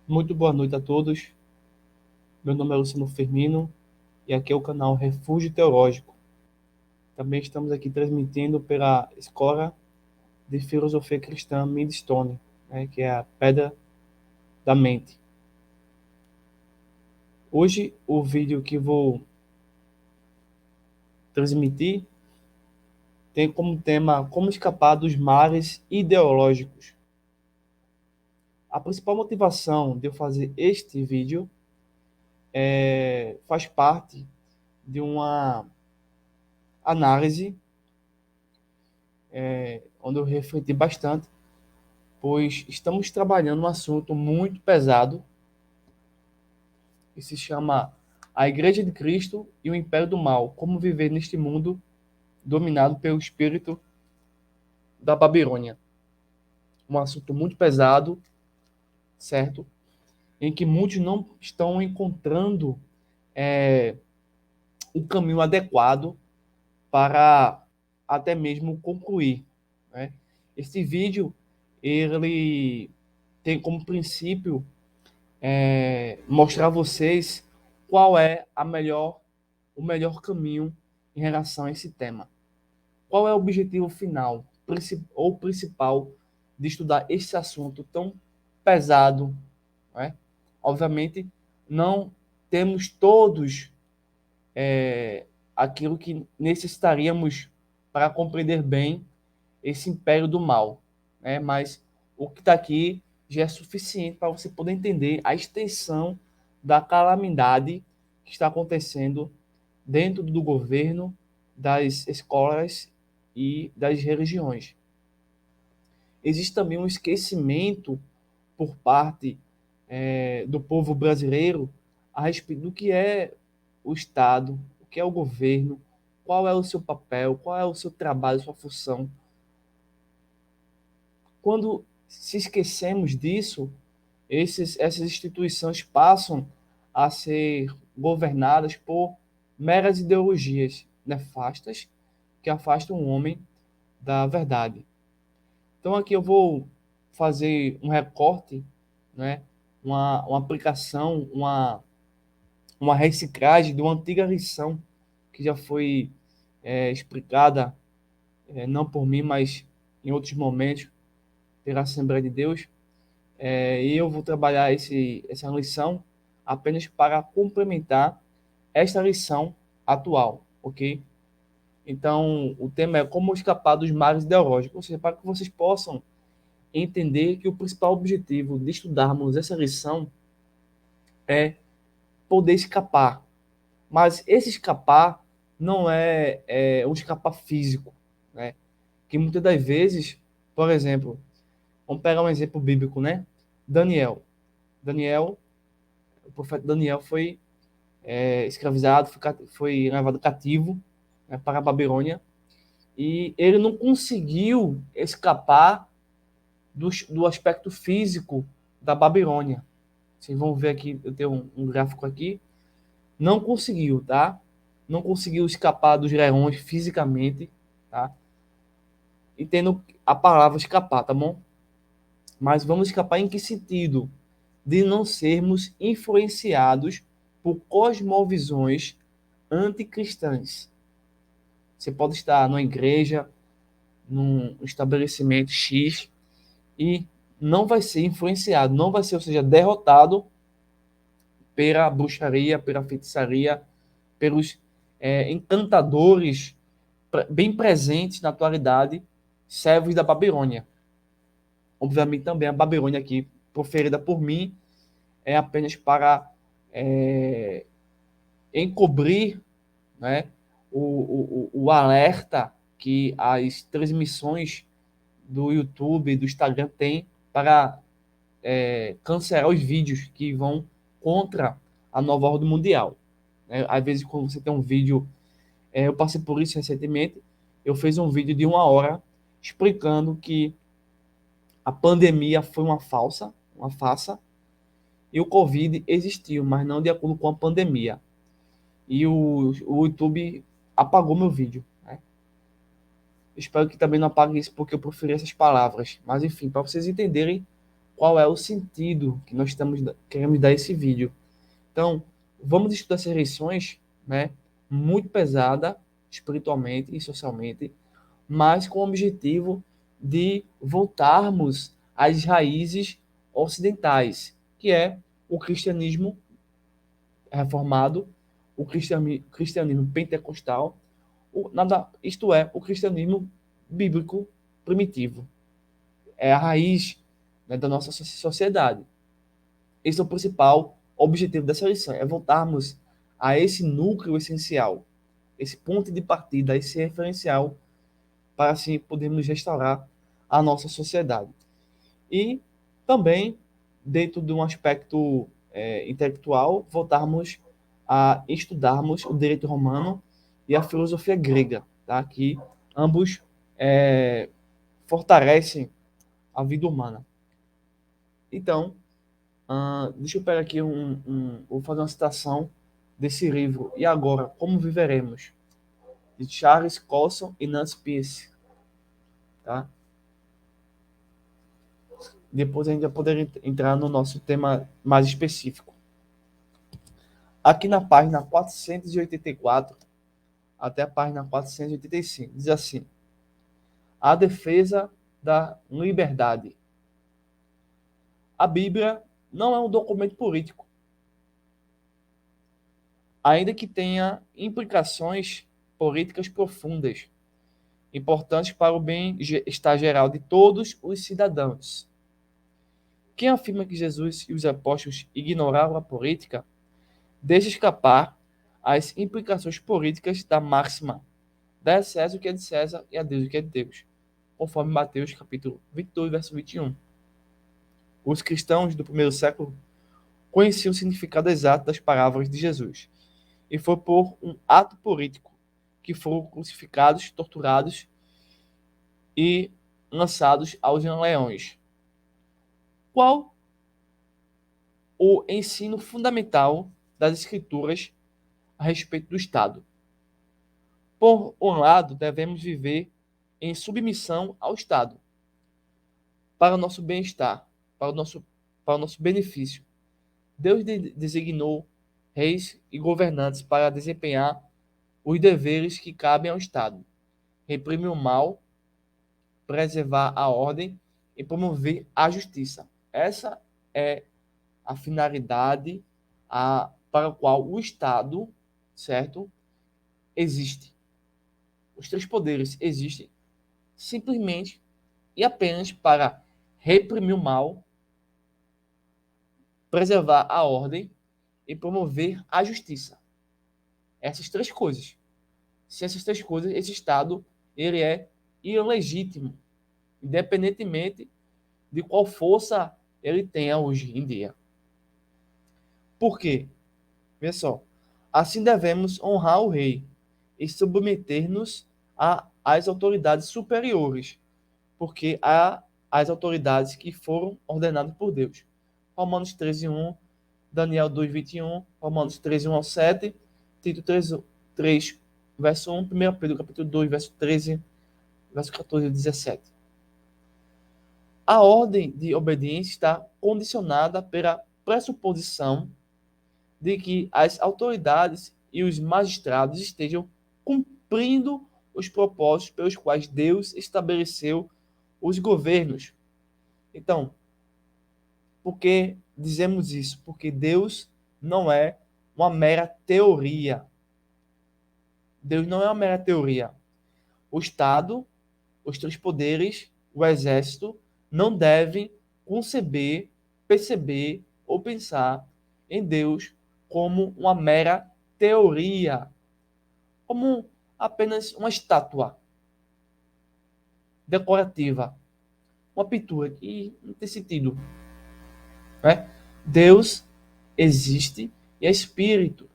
Muito boa noite a todos. Meu nome é Luciano Firmino e aqui é o canal Refúgio Teológico. Também estamos aqui transmitindo pela Escola de Filosofia Cristã Midstone, que é a Pedra da Mente. Hoje, o vídeo que vou transmitir tem como tema como escapar dos males ideológicos. A principal motivação de eu fazer este vídeo faz parte de uma análise onde eu refleti bastante, pois estamos trabalhando um assunto muito pesado que se chama a Igreja de Cristo e o Império do Mal, como viver neste mundo dominado pelo espírito da Babilônia. Um assunto muito pesado, certo? Em que muitos não estão encontrando é, o caminho adequado para até mesmo concluir, né? Este vídeo, ele tem como princípio mostrar a vocês qual é o melhor caminho em relação a esse tema. Qual é o objetivo final ou principal de estudar esse assunto tão pesado, né? Obviamente, não temos todos aquilo que necessitaríamos para compreender bem esse império do mal, né? Mas o que está aqui já é suficiente para você poder entender a extensão da calamidade que está acontecendo dentro do governo, das escolas e das religiões. Existe também um esquecimento por parte do povo brasileiro a respeito do que é o Estado, o que é o governo, qual é o seu papel, qual é o seu trabalho, sua função. Quando se esquecemos disso, essas instituições passam a ser governadas por meras ideologias nefastas que afastam o homem da verdade. Então aqui eu vou fazer um recorte, né, uma aplicação, uma reciclagem de uma antiga lição que já foi explicada, não por mim, mas em outros momentos, pela Assembleia de Deus. E eu vou trabalhar essa lição apenas para complementar esta lição atual, ok? Então, o tema é como escapar dos males ideológicos, ou seja, para que vocês possam entender que o principal objetivo de estudarmos essa lição é poder escapar. Mas esse escapar não é um escapar físico, né? Que muitas das vezes, por exemplo, vamos pegar um exemplo bíblico, né? Daniel. Daniel, o profeta Daniel foi escravizado, foi levado cativo, né, para a Babilônia, e ele não conseguiu escapar do aspecto físico da Babilônia. Vocês vão ver aqui, eu tenho um gráfico aqui. Não conseguiu, tá? Não conseguiu escapar dos leões fisicamente, tá? Entendo a palavra escapar, tá bom? Mas vamos escapar em que sentido? De não sermos influenciados por cosmovisões anticristãs. Você pode estar numa igreja, num estabelecimento X e não vai ser influenciado, não vai ser, ou seja, derrotado pela bruxaria, pela feitiçaria, pelos encantadores bem presentes na atualidade, servos da Babilônia. Obviamente também a Babilônia aqui, proferida por mim, é apenas para é, encobrir, né, o alerta que as transmissões do YouTube e do Instagram têm para cancelar os vídeos que vão contra a nova ordem mundial. Às vezes, quando você tem um vídeo, eu passei por isso recentemente, eu fiz um vídeo de 1 hora explicando que a pandemia foi uma farsa, e o Covid existiu, mas não de acordo com a pandemia. E o YouTube apagou meu vídeo, né? Espero que também não apague isso, porque eu preferi essas palavras. Mas, enfim, para vocês entenderem qual é o sentido que nós queremos dar a esse vídeo. Então, vamos estudar essas lições, né, muito pesada espiritualmente e socialmente, mas com o objetivo de voltarmos às raízes ocidentais, que é o cristianismo reformado, o cristianismo pentecostal, isto é, o cristianismo bíblico primitivo. É a raiz, né, da nossa sociedade. Esse é o principal objetivo dessa lição, é voltarmos a esse núcleo essencial, esse ponto de partida, esse referencial, para assim podermos restaurar a nossa sociedade. E também, dentro de um aspecto intelectual, voltarmos a estudarmos o direito romano e a filosofia grega, tá? Que ambos fortalecem a vida humana. Então, deixa eu pegar aqui vou fazer uma citação desse livro. E agora, como viveremos? De Charles Colson e Nancy Pierce, tá? Depois a gente vai poder entrar no nosso tema mais específico. Aqui na página 484 até a página 485, diz assim: a defesa da liberdade. A Bíblia não é um documento político, ainda que tenha implicações políticas profundas, importantes para o bem-estar geral de todos os cidadãos. Quem afirma que Jesus e os apóstolos ignoraram a política, deixa escapar as implicações políticas da máxima: dá a César o que é de César e a Deus o que é de Deus, conforme Mateus capítulo 22, verso 21. Os cristãos do primeiro século conheciam o significado exato das palavras de Jesus, e foi por um ato político que foram crucificados, torturados e lançados aos leões. Qual o ensino fundamental das Escrituras a respeito do Estado? Por um lado, devemos viver em submissão ao Estado, para o nosso bem-estar, para o nosso benefício. Deus designou reis e governantes para desempenhar os deveres que cabem ao Estado: reprimir o mal, preservar a ordem e promover a justiça. Essa é a finalidade para a qual o Estado, certo, existe. Os três poderes existem simplesmente e apenas para reprimir o mal, preservar a ordem e promover a justiça. Essas três coisas. Sem essas três coisas, esse Estado ele é ilegítimo, independentemente de qual força ele tenha hoje em dia. Por quê? Veja só. Assim devemos honrar o rei e submeter-nos às autoridades superiores, porque há as autoridades que foram ordenadas por Deus. Romanos 13:1, Daniel 2:21, Romanos 13:1-7, Tito 3, verso 1, 1 Pedro capítulo 2, verso 13, verso 14 e 17. A ordem de obediência está condicionada pela pressuposição de que as autoridades e os magistrados estejam cumprindo os propósitos pelos quais Deus estabeleceu os governos. Então, por que dizemos isso? Porque Deus não é uma mera teoria. Deus não é uma mera teoria. O Estado, os três poderes, o exército, não devem conceber, perceber ou pensar em Deus como uma mera teoria, como apenas uma estátua decorativa, uma pintura que não tem sentido, né? Deus existe e é espírito,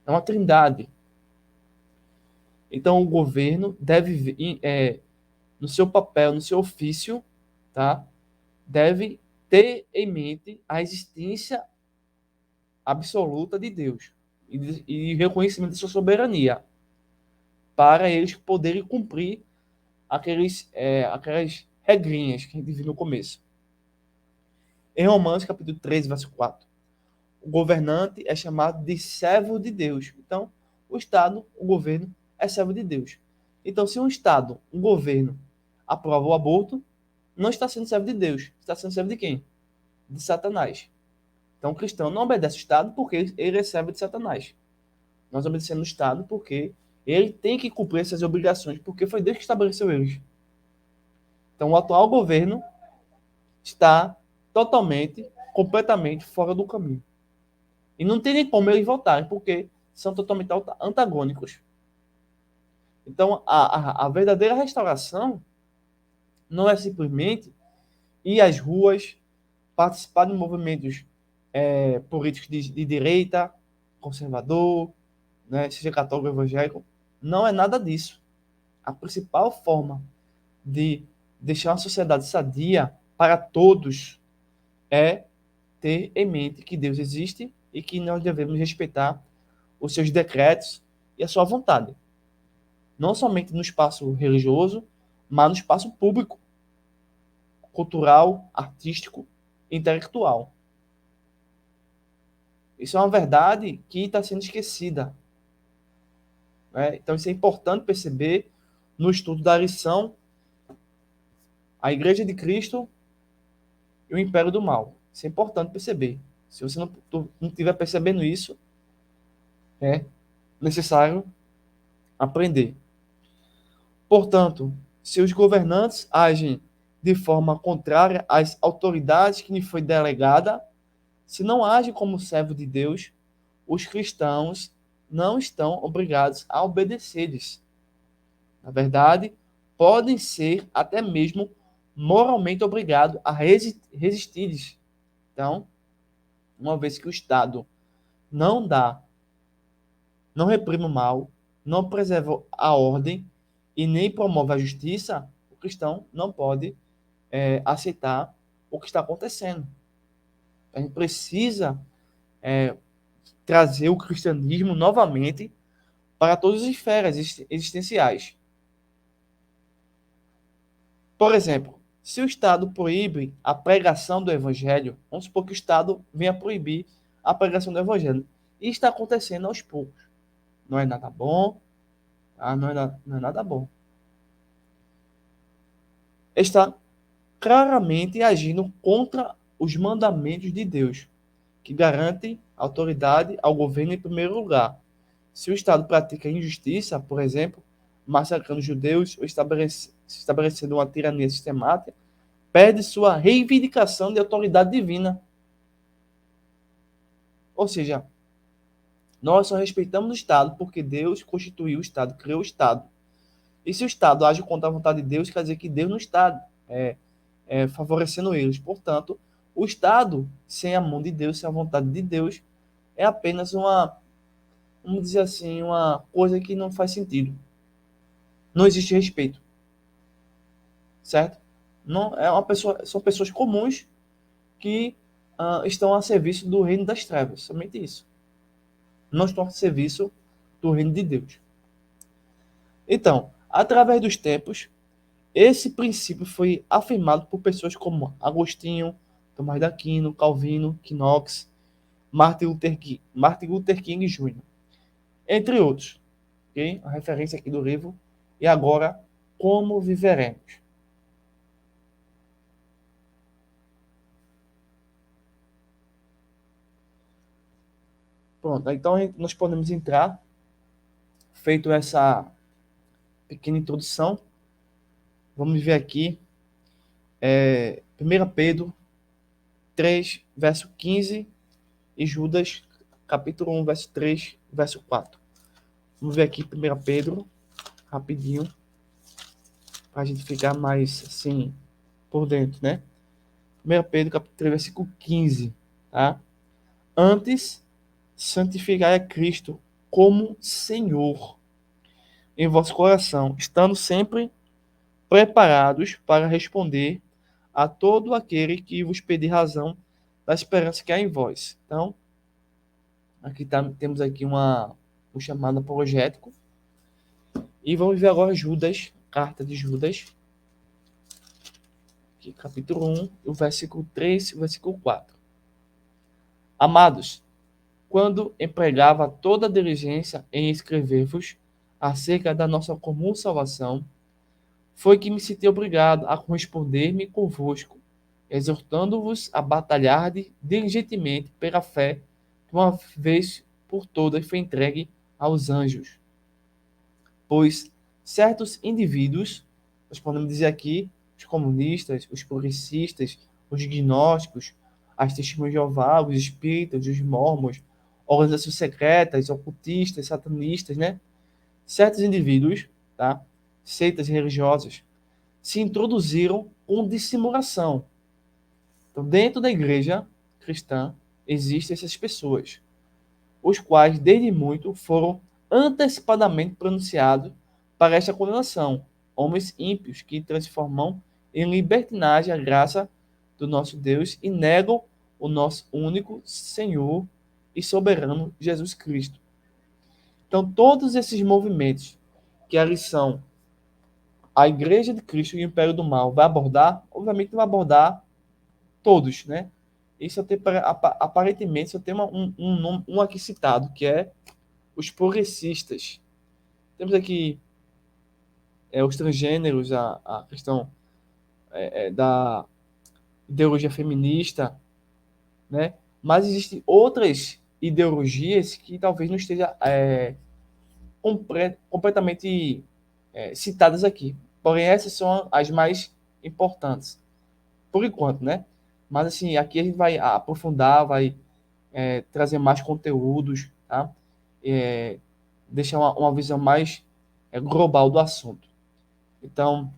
é uma trindade. Então o governo deve, no seu papel, no seu ofício, tá? Deve ter em mente a existência absoluta de Deus e reconhecimento de sua soberania, para eles poderem cumprir aquelas regrinhas que a gente viu no começo. Em Romanos, capítulo 13, verso 4. O governante é chamado de servo de Deus. Então, o Estado, o governo, é servo de Deus. Então, se um Estado, um governo, aprova o aborto, não está sendo servo de Deus. Está sendo servo de quem? De Satanás. Então, o cristão não obedece ao Estado porque ele é servo de Satanás. Nós obedecemos o Estado porque ele tem que cumprir essas obrigações, porque foi Deus que estabeleceu eles. Então, o atual governo está totalmente, completamente fora do caminho. E não tem nem como eles voltarem, porque são totalmente antagônicos. Então, a verdadeira restauração não é simplesmente ir às ruas, participar de movimentos políticos de direita, conservador, né, seja católico ou evangélico. Não é nada disso. A principal forma de deixar uma sociedade sadia para todos é ter em mente que Deus existe e que nós devemos respeitar os seus decretos e a sua vontade. Não somente no espaço religioso, mas no espaço público, cultural, artístico, intelectual. Isso é uma verdade que está sendo esquecida, né? Então, isso é importante perceber no estudo da lição a Igreja de Cristo e o Império do Mal. Isso é importante perceber. Se você não estiver percebendo isso, é necessário aprender. Portanto, se os governantes agem de forma contrária às autoridades que lhe foi delegada, se não agem como servo de Deus, os cristãos não estão obrigados a obedecer-lhes. Na verdade, podem ser até mesmo moralmente obrigados a resistir-lhes. Então, uma vez que o Estado não dá, não reprime o mal, não preserva a ordem e nem promove a justiça, o cristão não pode aceitar o que está acontecendo. A gente precisa trazer o cristianismo novamente para todas as esferas existenciais. Por exemplo, se o Estado proíbe a pregação do Evangelho, vamos supor que o Estado venha proibir a pregação do Evangelho. E está acontecendo aos poucos. Não é nada bom, tá? Não é nada bom. Está claramente agindo contra os mandamentos de Deus, que garantem autoridade ao governo em primeiro lugar. Se o Estado pratica injustiça, por exemplo, massacrando judeus ou estabelecendo uma tirania sistemática, perde sua reivindicação de autoridade divina. Ou seja, nós só respeitamos o Estado porque Deus constituiu o Estado, criou o Estado. E se o Estado age contra a vontade de Deus, quer dizer que Deus não está favorecendo eles. Portanto, o Estado, sem a mão de Deus, sem a vontade de Deus, é apenas uma, vamos dizer assim, uma coisa que não faz sentido. Não existe respeito. Certo? Não, são pessoas comuns que estão a serviço do reino das trevas. Somente isso. Não estão a serviço do reino de Deus. Então, através dos tempos, esse princípio foi afirmado por pessoas como Agostinho, Tomás de Aquino, Calvino, Knox, Martin Luther King Jr., entre outros. Okay? A referência aqui do livro. E agora, como viveremos? Pronto, então nós podemos entrar, feito essa pequena introdução, vamos ver aqui, 1 Pedro 3, verso 15 e Judas, capítulo 1, verso 3, verso 4. Vamos ver aqui 1 Pedro, rapidinho, para a gente ficar mais, assim, por dentro, né? 1 Pedro, capítulo 3, versículo 15, tá? Antes, santificai a Cristo como Senhor em vosso coração, estando sempre preparados para responder a todo aquele que vos pedir razão da esperança que há em vós. Então, aqui temos aqui um chamado apologético. E vamos ver agora Judas, carta de Judas, aqui, capítulo 1, o versículo 3 e o versículo 4. Amados, quando empregava toda a diligência em escrever-vos acerca da nossa comum salvação, foi que me senti obrigado a corresponder-me convosco, exortando-vos a batalhar diligentemente pela fé que uma vez por todas foi entregue aos anjos. Pois certos indivíduos, nós podemos dizer aqui, os comunistas, os progressistas, os gnósticos, as testemunhas de Jeová, os espíritas, os mormons, organizações secretas, ocultistas, satanistas, né? Certos indivíduos, tá? Seitas religiosas, se introduziram com dissimulação. Então, dentro da igreja cristã, existem essas pessoas, os quais, desde muito, foram antecipadamente pronunciados para esta condenação. Homens ímpios que transformam em libertinagem a graça do nosso Deus e negam o nosso único Senhor e soberano Jesus Cristo. Então, todos esses movimentos que a lição a Igreja de Cristo e o Império do Mal vai abordar, obviamente não vai abordar todos, né? Isso até, aparentemente só tem um aqui citado, que é os progressistas. Temos aqui os transgêneros, a questão da ideologia feminista, né? Mas existem outras ideologias que talvez não estejam completamente citadas aqui. Porém, essas são as mais importantes, por enquanto, né? Mas assim, aqui a gente vai aprofundar, vai trazer mais conteúdos, tá? É, deixar uma visão mais global do assunto. Então,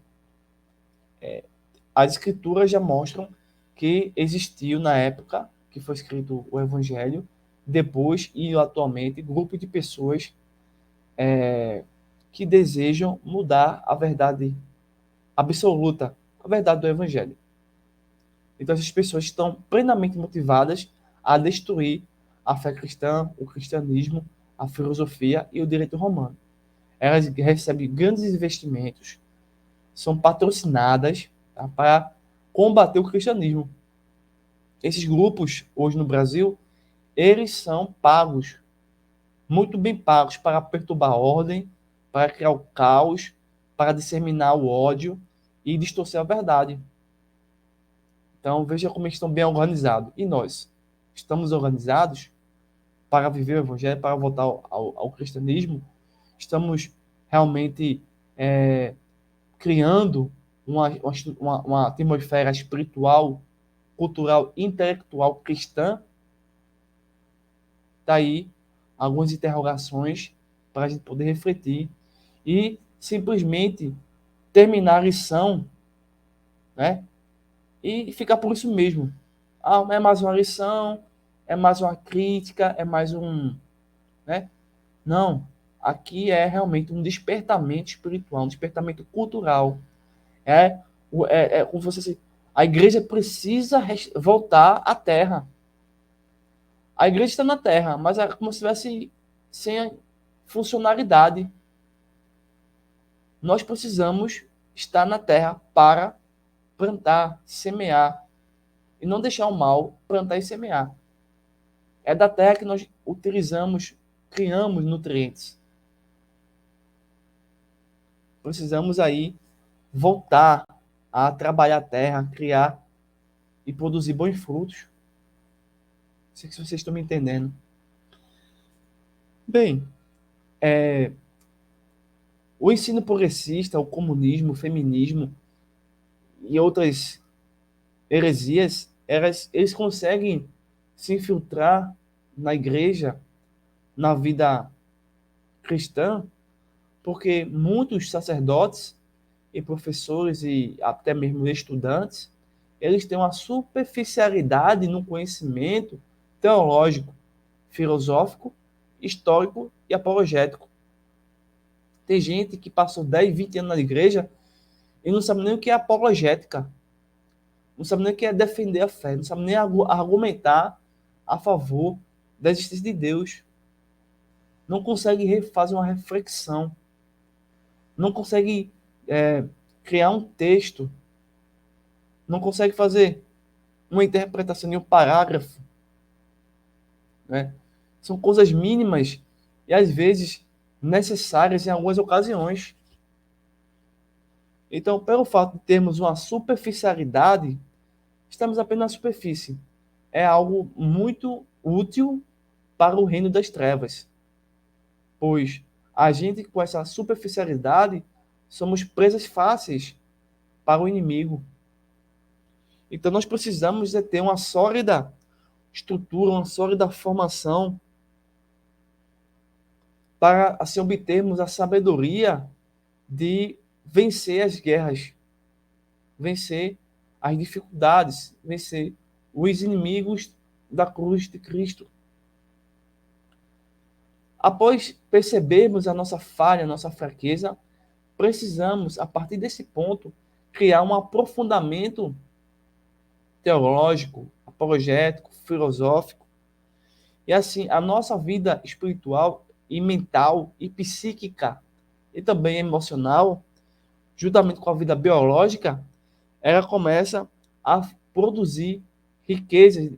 as escrituras já mostram que existiu na época que foi escrito o Evangelho, depois e atualmente, grupo de pessoas que desejam mudar a verdade absoluta, a verdade do Evangelho. Então, essas pessoas estão plenamente motivadas a destruir a fé cristã, o cristianismo, a filosofia e o direito romano. Elas recebem grandes investimentos, são patrocinadas, tá, para combater o cristianismo. Esses grupos, hoje no Brasil, eles são pagos, muito bem pagos, para perturbar a ordem, para criar o caos, para disseminar o ódio e distorcer a verdade. Então, veja como eles estão bem organizados. E nós? Estamos organizados para viver o Evangelho, para voltar ao cristianismo? Estamos realmente criando uma atmosfera espiritual, cultural, intelectual cristã? Daí algumas interrogações para a gente poder refletir e simplesmente terminar a lição, né? E ficar por isso mesmo. Ah, é mais uma lição, é mais uma crítica, é mais um, né? Não, aqui é realmente um despertamento espiritual, um despertamento cultural. Como você, a igreja precisa voltar à terra. A igreja está na terra, mas é como se estivesse sem funcionalidade. Nós precisamos estar na terra para plantar, semear, e não deixar o mal plantar e semear. É da terra que nós utilizamos, criamos nutrientes. Precisamos aí voltar a trabalhar a terra, criar e produzir bons frutos. Não sei se vocês estão me entendendo. Bem, o ensino progressista, o comunismo, o feminismo e outras heresias, eles conseguem se infiltrar na igreja, na vida cristã, porque muitos sacerdotes e professores e até mesmo estudantes, eles têm uma superficialidade no conhecimento teológico, filosófico, histórico e apologético. Tem gente que passou 10, 20 anos na igreja e não sabe nem o que é apologética, não sabe nem o que é defender a fé, não sabe nem argumentar a favor da existência de Deus, não consegue fazer uma reflexão, não consegue criar um texto não consegue fazer uma interpretação de um parágrafo, né? São coisas mínimas e às vezes necessárias em algumas ocasiões. Então, pelo fato de termos uma superficialidade, estamos apenas na superfície. É algo muito útil para o reino das trevas, pois a gente com essa superficialidade somos presas fáceis para o inimigo. Então nós precisamos de ter uma sólida estrutura, uma sólida formação para assim obtermos a sabedoria de vencer as guerras, vencer as dificuldades, vencer os inimigos da cruz de Cristo. Após percebermos a nossa falha, a nossa fraqueza, precisamos, a partir desse ponto, criar um aprofundamento teológico, apologético, filosófico. E assim, a nossa vida espiritual e mental e psíquica e também emocional, juntamente com a vida biológica, ela começa a produzir riquezas,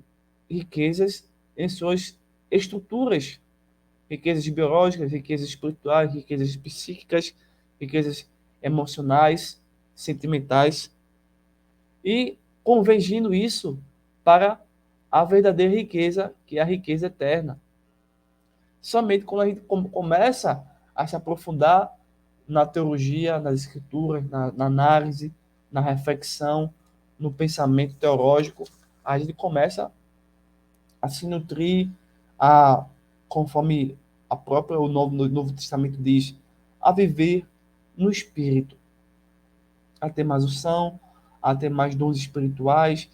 riquezas em suas estruturas, riquezas biológicas, riquezas espirituais, riquezas psíquicas, riquezas emocionais, sentimentais, e convergindo isso para a verdadeira riqueza, que é a riqueza eterna. Somente quando a gente começa a se aprofundar na teologia, nas escrituras, na análise, na reflexão, no pensamento teológico, a gente começa a se nutrir, a, conforme o Novo Testamento diz, a viver no Espírito, a ter mais unção, a ter mais dons espirituais,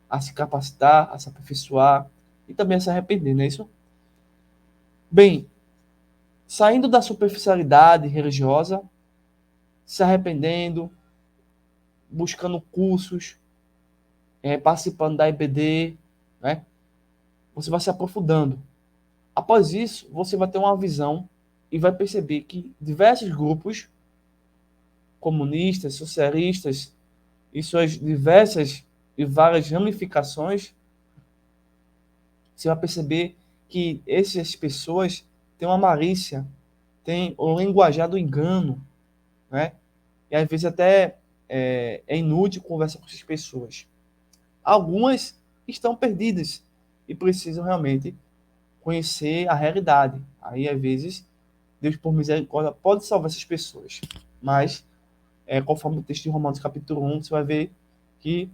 a se capacitar, a se aperfeiçoar e também a se arrepender, não é isso? Bem, saindo da superficialidade religiosa, se arrependendo, buscando cursos, participando da IBD, né? Você vai se aprofundando. Após isso, você vai ter uma visão e vai perceber que diversos grupos comunistas, socialistas e suas diversas e várias ramificações, você vai perceber que essas pessoas têm uma malícia, têm o linguajar do engano, né? E às vezes até é inútil conversar com essas pessoas. Algumas estão perdidas e precisam realmente conhecer a realidade. Aí, às vezes, Deus, por misericórdia, pode salvar essas pessoas. Mas, conforme o texto de Romanos capítulo 1, você vai ver que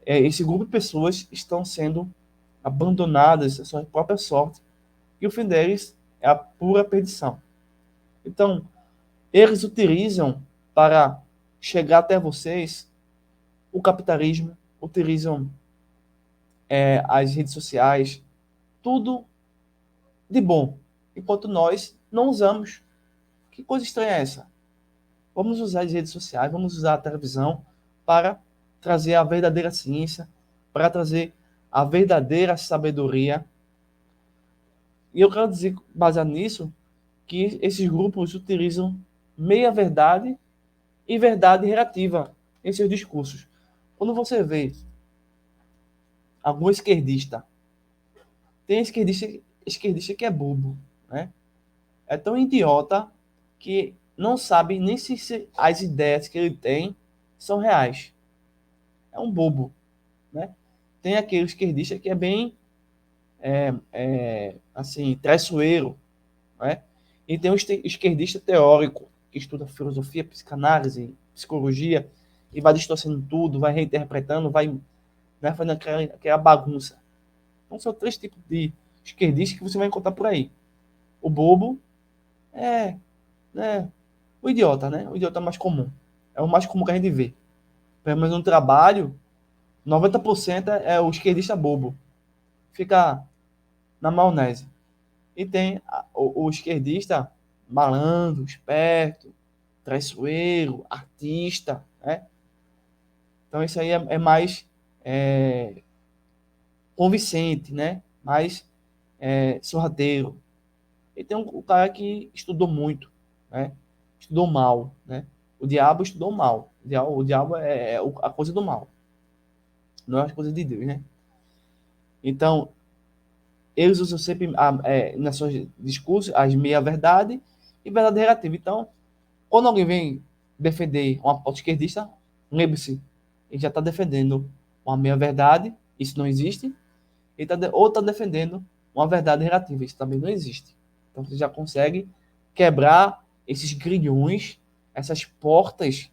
esse grupo de pessoas estão sendo abandonadas à sua própria sorte e o fim deles é a pura perdição. Então, eles utilizam para chegar até vocês o capitalismo, utilizam as redes sociais, tudo de bom, enquanto nós não usamos. Que coisa estranha é essa? Vamos usar as redes sociais, vamos usar a televisão para trazer a verdadeira ciência, para trazer a verdadeira sabedoria. E eu quero dizer, baseado nisso, que esses grupos utilizam meia-verdade e verdade relativa em seus discursos. Quando você vê algum esquerdista, tem esquerdista que é bobo, né? É tão idiota que não sabe nem se as ideias que ele tem são reais. É um bobo, né? Tem aquele esquerdista que é bem, assim, traiçoeiro, né? E tem o esquerdista teórico, que estuda filosofia, psicanálise, psicologia, e vai distorcendo tudo, vai reinterpretando, vai, né, fazendo aquela bagunça. Então são três tipos de esquerdistas que você vai encontrar por aí. O bobo é, né, o idiota, né? O idiota mais comum. É o mais comum que a gente vê. Pelo menos no trabalho, 90% é o esquerdista bobo. Fica na maionese. E tem o esquerdista malandro, esperto, traiçoeiro, artista, né? Então isso aí é mais é, convincente, né? Mais sorrateiro. E tem o cara que estudou muito, né? Estudou mal, né? O diabo estudou mal. O diabo é a coisa do mal. não as coisas de Deus, né? Então, eles usam sempre, nas seus discursos, as meia-verdade e verdade relativa. Então, quando alguém vem defender uma pauta esquerdista, lembre-se, ele já está defendendo uma meia-verdade, isso não existe, ou está defendendo uma verdade relativa, isso também não existe. Então, você já consegue quebrar esses grilhões, essas portas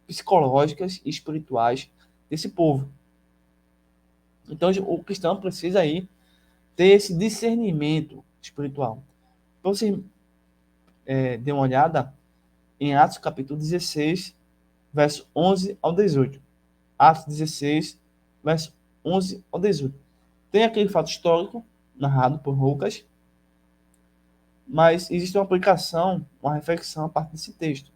psicológicas e espirituais desse povo. Então, o cristão precisa aí ter esse discernimento espiritual. Então, você dê uma olhada em Atos capítulo 16, verso 11 ao 18. Atos 16, verso 11 ao 18. Tem aquele fato histórico narrado por Lucas, mas existe uma aplicação, uma reflexão a partir desse texto,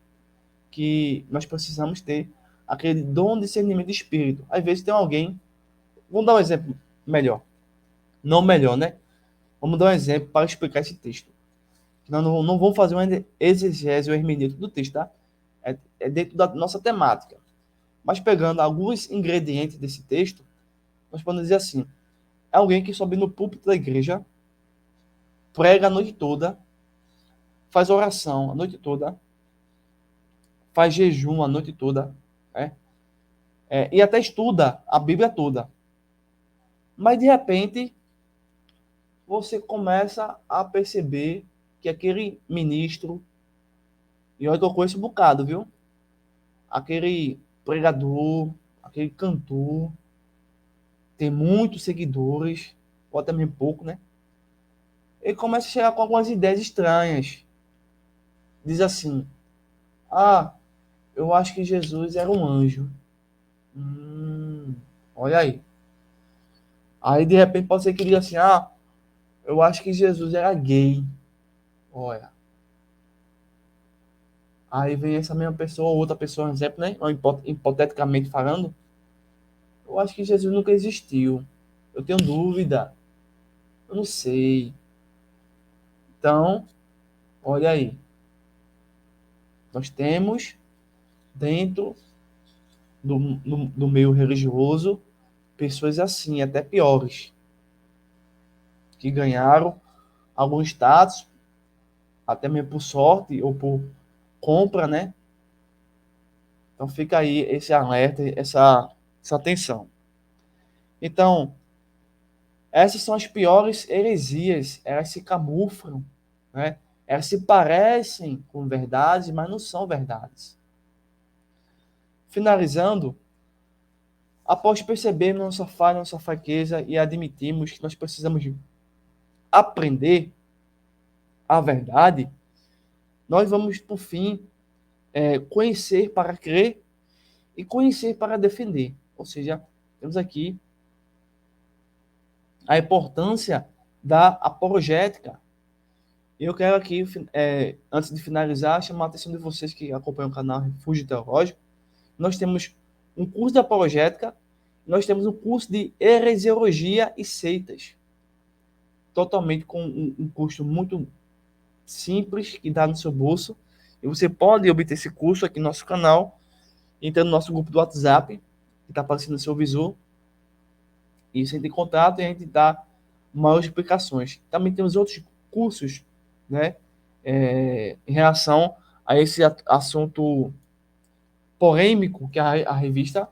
que nós precisamos ter aquele dom de discernimento de espírito. Às vezes tem alguém, vamos dar um exemplo melhor, não melhor, né? Vamos dar um exemplo para explicar esse texto. Nós não vamos fazer uma exegese ou hermenêutica do texto, tá? É dentro da nossa temática. Mas pegando alguns ingredientes desse texto, nós podemos dizer assim: é alguém que sobe no púlpito da igreja, prega a noite toda, faz oração a noite toda, faz jejum a noite toda, né? E até estuda a Bíblia toda. Mas de repente você começa a perceber que aquele ministro, e olha que eu conheço um bocado, viu? Aquele pregador, aquele cantor, tem muitos seguidores, ou até mesmo pouco, né? Ele começa a chegar com algumas ideias estranhas. Diz assim: ah, eu acho que Jesus era um anjo. Olha aí. Aí de repente pode ser que diga assim: ah, eu acho que Jesus era gay. Olha. Aí vem essa mesma pessoa, ou outra pessoa, um exemplo, né? Hipoteticamente falando, eu acho que Jesus nunca existiu. Eu tenho dúvida. Eu não sei. Então, olha aí. Nós temos dentro do meio religioso pessoas assim, até piores, que ganharam algum status, até mesmo por sorte ou por compra, né? Então fica aí esse alerta, essa atenção. Então, essas são as piores heresias, elas se camuflam, né? Elas se parecem com verdades, mas não são verdades. Finalizando, após percebermos nossa falha, nossa fraqueza e admitirmos que nós precisamos aprender a verdade, nós vamos, por fim, conhecer para crer e conhecer para defender. Ou seja, temos aqui a importância da apologética. Eu quero aqui, antes de finalizar, chamar a atenção de vocês que acompanham o canal Refúgio Teológico. Nós temos um curso de apologética, nós temos um curso de heresiologia e seitas, totalmente com um custo muito simples, que dá no seu bolso. E você pode obter esse curso aqui no nosso canal, entrando no nosso grupo do WhatsApp, que está aparecendo no seu visor. E você entra em contato e a gente dá maiores explicações. Também temos outros cursos, né, em relação a esse assunto polêmico que a revista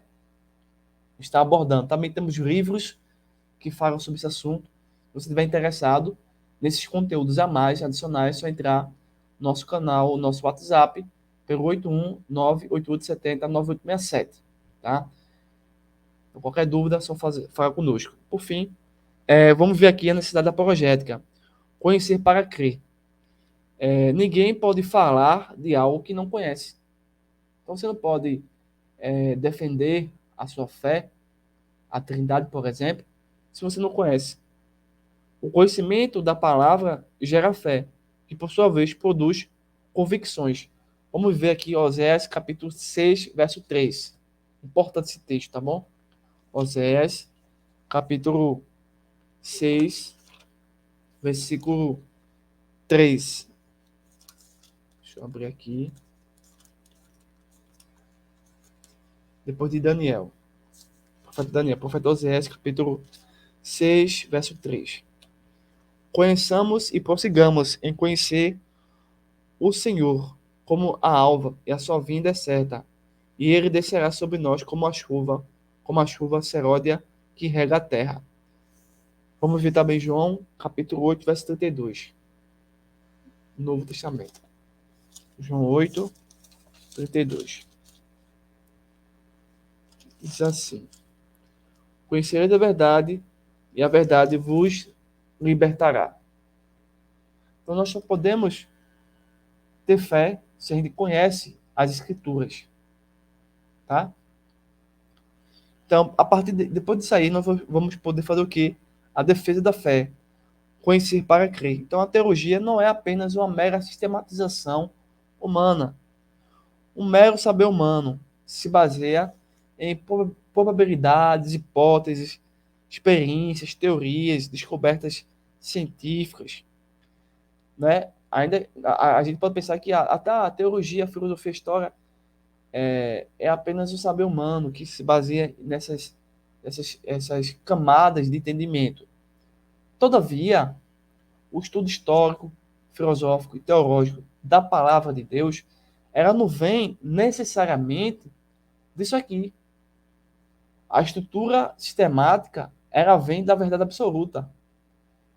está abordando. Também temos livros que falam sobre esse assunto. Se você estiver interessado nesses conteúdos a mais, adicionais, é só entrar no nosso canal, no nosso WhatsApp, pelo 81988709867, tá? Então, qualquer dúvida, é só falar conosco. Por fim, vamos ver aqui a necessidade da apologética. Conhecer para crer. Ninguém pode falar de algo que não conhece. Então, você não pode defender a sua fé, a Trindade, por exemplo, se você não conhece. O conhecimento da palavra gera fé, que por sua vez produz convicções. Vamos ver aqui Oséias capítulo 6, verso 3. Importante esse texto, tá bom? Oséias capítulo 6, versículo 3. Deixa eu abrir aqui. Depois de Daniel. profeta Daniel, profeta Oséias, capítulo 6, verso 3. Conheçamos e prossigamos em conhecer o Senhor como a alva, e a sua vinda é certa, e ele descerá sobre nós como a chuva seródia que rega a terra. Vamos ver também João, capítulo 8, verso 32. Novo Testamento. João 8, 32. Diz assim: Conhecereis a verdade, e a verdade vos libertará. Então nós só podemos ter fé se a gente conhece as Escrituras, tá? Então, depois disso aí, nós vamos poder fazer o quê? A defesa da fé. Conhecer para crer. Então, a teologia não é apenas uma mera sistematização humana. Um mero saber humano se baseia em probabilidades, hipóteses, experiências, teorias, descobertas científicas, né? Ainda a gente pode pensar que até a teologia, a filosofia, a história é apenas o saber humano que se baseia essas camadas de entendimento. Todavia, o estudo histórico, filosófico e teológico da palavra de Deus, ela não vem necessariamente disso aqui. A estrutura sistemática, ela vem da verdade absoluta.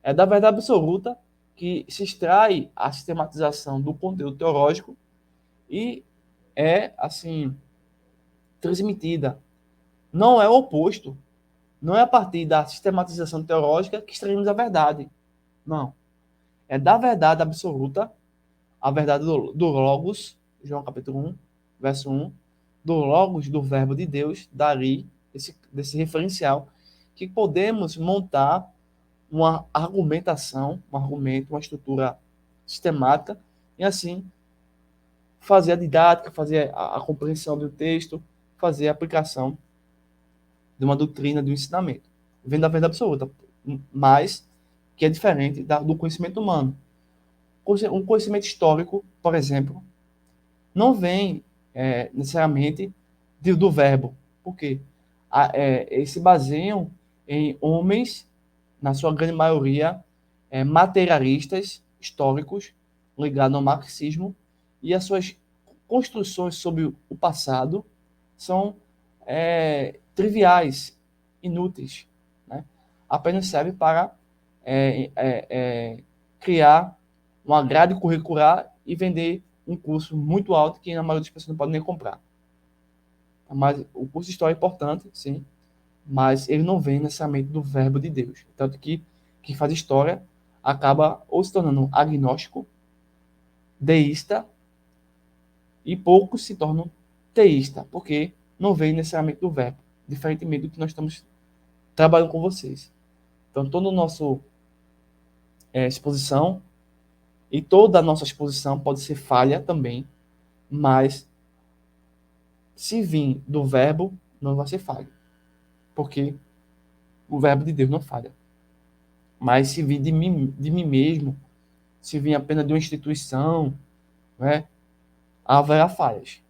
É da verdade absoluta que se extrai a sistematização do conteúdo teológico e é, assim, transmitida. Não é o oposto. Não é a partir da sistematização teológica que extraímos a verdade. Não. É da verdade absoluta, a verdade do Logos, João capítulo 1, verso 1, do Logos, do Verbo de Deus, dali, desse referencial, que podemos montar uma argumentação, um argumento, uma estrutura sistemática, e assim fazer a didática, fazer a compreensão do texto, fazer a aplicação de uma doutrina, de um ensinamento. Vem da verdade absoluta, mas que é diferente do conhecimento humano. Um conhecimento histórico, por exemplo, não vem necessariamente do verbo. Por quê? Eles se baseiam em homens, na sua grande maioria, materialistas, históricos, ligados ao marxismo, e as suas construções sobre o passado são triviais, inúteis, né? Apenas serve para criar uma grade curricular e vender um curso muito alto que a maioria das pessoas não pode nem comprar. Mas o curso de história é importante, sim, mas ele não vem necessariamente do verbo de Deus. Tanto que quem faz história acaba ou se tornando agnóstico, deísta, e poucos se tornam teísta, porque não vem necessariamente do verbo, diferentemente do que nós estamos trabalhando com vocês. Então, toda a nossa exposição e toda a nossa exposição pode ser falha também, mas se vir do verbo, não vai ser falha, porque o verbo de Deus não falha. Mas se vir de mim mesmo, se vir apenas de uma instituição, né, haverá falhas,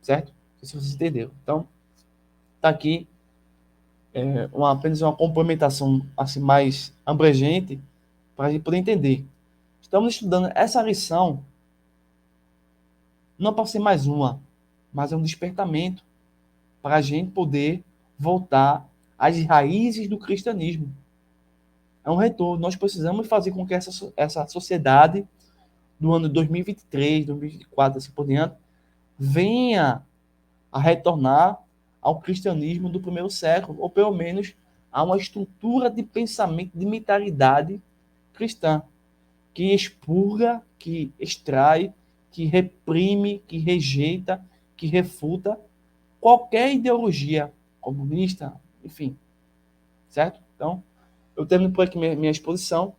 certo? Não sei se vocês entenderam. Então, tá aqui apenas uma complementação assim mais abrangente para a gente poder entender. Estamos estudando essa lição não para ser mais uma, mas é um despertamento para a gente poder voltar às raízes do cristianismo. É um retorno. Nós precisamos fazer com que essa sociedade do ano 2023, 2024, assim por diante, venha a retornar ao cristianismo do primeiro século, ou pelo menos a uma estrutura de pensamento, de mentalidade cristã, que expurga, que extrai, que reprime, que rejeita, que refuta qualquer ideologia comunista, enfim, certo? Então, eu termino por aqui minha exposição.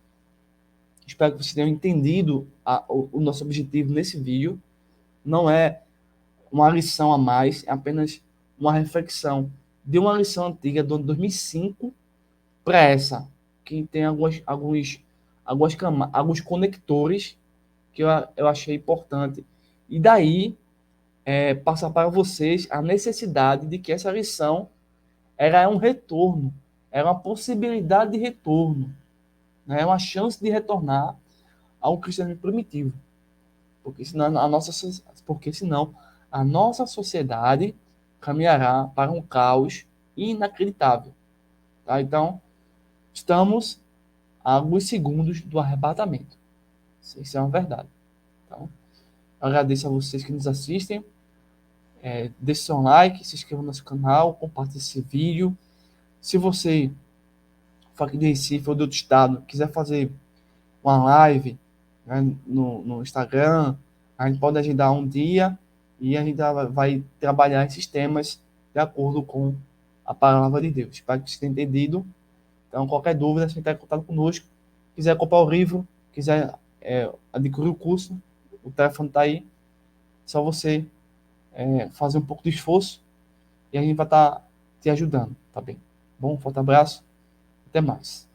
Espero que vocês tenham entendido o nosso objetivo nesse vídeo. Não é uma lição a mais, é apenas uma reflexão de uma lição antiga do ano 2005 para essa, que tem alguns conectores que eu achei importante. E daí, passar para vocês a necessidade de que essa lição era um retorno, era uma possibilidade de retorno, né? Uma chance de retornar ao cristianismo primitivo, porque senão a nossa sociedade caminhará para um caos inacreditável, tá? Então, estamos a alguns segundos do arrebatamento. Isso é uma verdade. Então, eu agradeço a vocês que nos assistem. Deixe seu like, se inscreva no nosso canal, compartilhe esse vídeo. Se você for aqui de Recife ou de outro estado, quiser fazer uma live, né, no Instagram, a gente pode agendar um dia e a gente vai trabalhar esses temas de acordo com a palavra de Deus. Espero que você tenha entendido. Então, qualquer dúvida, você entra em contato conosco. Quiser comprar o livro, quiser adquirir o curso, o telefone está aí. Só você fazer um pouco de esforço e a gente vai estar te ajudando, tá bem? Bom, forte abraço, até mais.